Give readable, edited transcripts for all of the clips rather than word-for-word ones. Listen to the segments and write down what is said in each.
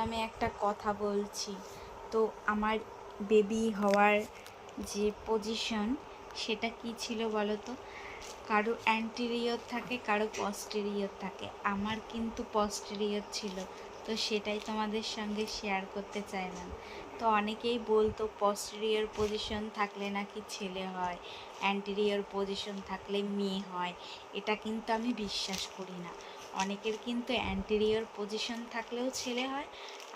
আমি একটা কথা বলছি। তো আমার বেবি হওয়ার যে পজিশন সেটা কি ছিল বলো তো? কারো অ্যান্টেরিয়র থাকে, কারো পস্টেরিয়র থাকে। আমার কিন্তু পস্টেরিয়র ছিল, তো সেটাই তোমাদের সঙ্গে শেয়ার করতে চাইলাম। তো অনেকেই বলতো পস্টেরিয়র পজিশন থাকলে নাকি ছেলে হয়, অ্যান্টেরিয়র পজিশন থাকলে মেয়ে হয়। এটা কিন্তু আমি বিশ্বাস করি না। অনেকের কিন্তু অ্যান্টেরিয়র পজিশন থাকলেও ছেলে হয়,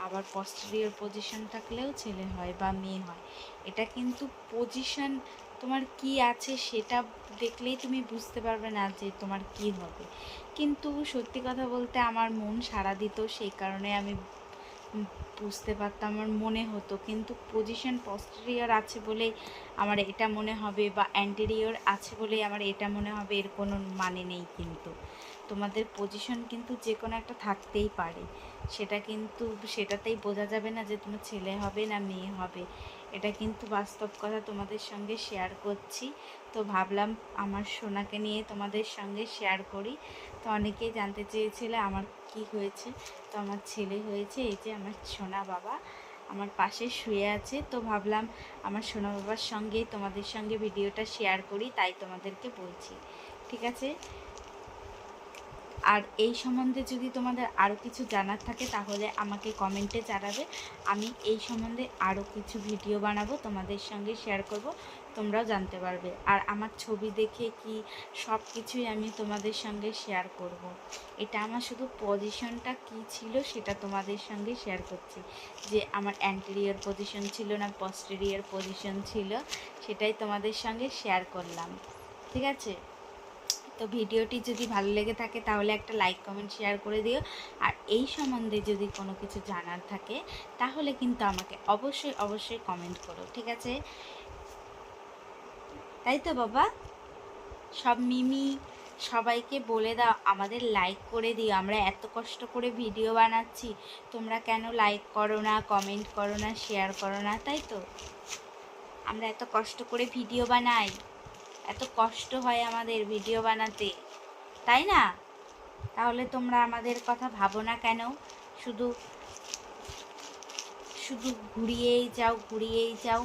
আবার পস্টেরিয়র পজিশন থাকলেও ছেলে হয় বা মেয়ে হয়। এটা কিন্তু পজিশন তোমার কি আছে সেটা দেখলেই তুমি বুঝতে পারবে না যে তোমার কি হবে। কিন্তু সত্যি কথা বলতে আমার মন সাড়া দিত, সেই কারণে আমি বুঝতে পারতাম, আমার মনে হতো। কিন্তু পজিশন পস্টেরিয়র আছে বলেই আমার এটা মনে হবে বা অ্যান্টেরিয়র আছে বলেই আমার এটা মনে হবে, এর কোনো মানে নেই। কিন্তু তোমাদের পজিশন কিন্তু যে কোনো একটা থাকতেই পারে, সেটা কিন্তু সেটাতেই বোঝা যাবে না যে তোমার ছেলে হবে না মেয়ে হবে। এটা কিন্তু বাস্তব কথা তোমাদের সঙ্গে শেয়ার করছি। তো ভাবলাম আমার সোনাকে নিয়ে তোমাদের সঙ্গে শেয়ার করি। তো অনেকেই জানতে চেয়েছিলে আমার কি হয়েছে। তো আমার ছেলে হয়েছে। এই যে আমার সোনা বাবা আমার পাশে শুয়ে আছে। তো ভাবলাম আমার সোনা বাবার সঙ্গেই তোমাদের সঙ্গে ভিডিওটা শেয়ার করি, তাই তোমাদেরকে বলছি। ঠিক আছে? আর এই সম্বন্ধে যদি তোমাদের আরও কিছু জানার থাকে তাহলে আমাকে কমেন্টে জানাবে। আমি এই সম্বন্ধে আরও কিছু ভিডিও বানাবো, তোমাদের সঙ্গে শেয়ার করব, তোমরাও জানতে পারবে। আর আমার ছবি দেখে কি সব কিছুই আমি তোমাদের সঙ্গে শেয়ার করব। এটা আমার শুধু পজিশনটা কি ছিল সেটা তোমাদের সঙ্গে শেয়ার করছি, যে আমার অ্যান্টেরিয়র পজিশন ছিল না পস্টেরিয়র পজিশন ছিল, সেটাই তোমাদের সঙ্গে শেয়ার করলাম। ঠিক আছে? তো ভিডিওটি যদি ভালো লেগে থাকে তাহলে একটা লাইক কমেন্ট শেয়ার করে দিও। আর এই সম্বন্ধে যদি কোনো কিছু জানার থাকে তাহলে কিন্তু আমাকে অবশ্যই অবশ্যই কমেন্ট করো। ঠিক আছে? তাই তো বাবা? সব মিমি সবাইকে বলে দাও আমাদের লাইক করে দিও। আমরা এত কষ্ট করে ভিডিও বানাচ্ছি, তোমরা কেন লাইক করো না, কমেন্ট করো না, শেয়ার করো না? তাই তো? আমরা এত কষ্ট করে ভিডিও বানাই, এত কষ্ট হয় আমাদের ভিডিও বানাতে, তাই না? তাহলে তোমরা আমাদের কথা ভাবো না কেন? শুধু শুধু ঘুরিয়েই যাও, ঘুরিয়েই যাও।